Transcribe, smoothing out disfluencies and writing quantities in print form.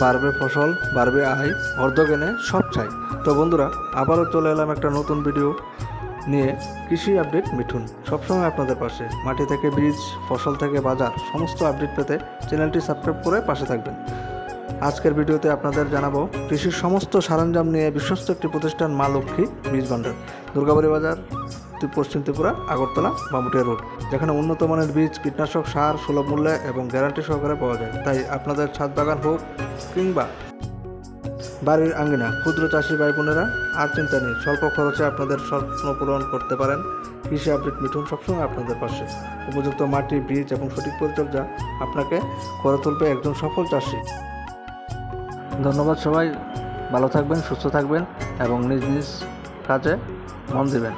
বাড়বে ফসল, বাড়বে আয়, অর্ধজ্ঞানে সব চাই। তো বন্ধুরা, আবারও চলে এলাম একটা নতুন ভিডিও নিয়ে। কৃষি আপডেট মিঠুন সবসময় আপনাদের পাশে। মাটি থেকে বীজ, ফসল থেকে বাজার, সমস্ত আপডেট পেতে চ্যানেলটি সাবস্ক্রাইব করে পাশে থাকবেন। আজকের ভিডিওতে আপনাদের জানাবো কৃষির সমস্ত সরঞ্জাম নিয়ে বিশ্বস্ত একটি প্রতিষ্ঠান মা লক্ষ্মী বীজ ভান্ডার, দুর্গাবাড়ি বাজার, পশ্চিম ত্রিপুরা, আগরতলা, বামুটিয়া রোড, যেখানে উন্নত মানের বীজ, কীটনাশক, সার সুলভ মূল্যে এবং গ্যারান্টি সহকারে পাওয়া যায়। তাই আপনাদের ছাদ বাগান হোক কিংবা বাড়ির আঙ্গিনা, ক্ষুদ্র চাষি ভাই বোনেরা আর চিন্তা নেই, স্বল্প খরচে আপনাদের স্বপ্ন পূরণ করতে পারেন। কৃষি আপডেট মিঠুন সবসময় আপনাদের পাশে। উপযুক্ত মাটি, বীজ এবং সঠিক পরিচর্যা আপনাকে করে তুলবে একজন সফল চাষি। ধন্যবাদ সবাই, ভালো থাকবেন, সুস্থ থাকবেন এবং নিজ নিজ কাজে মন দিবেন।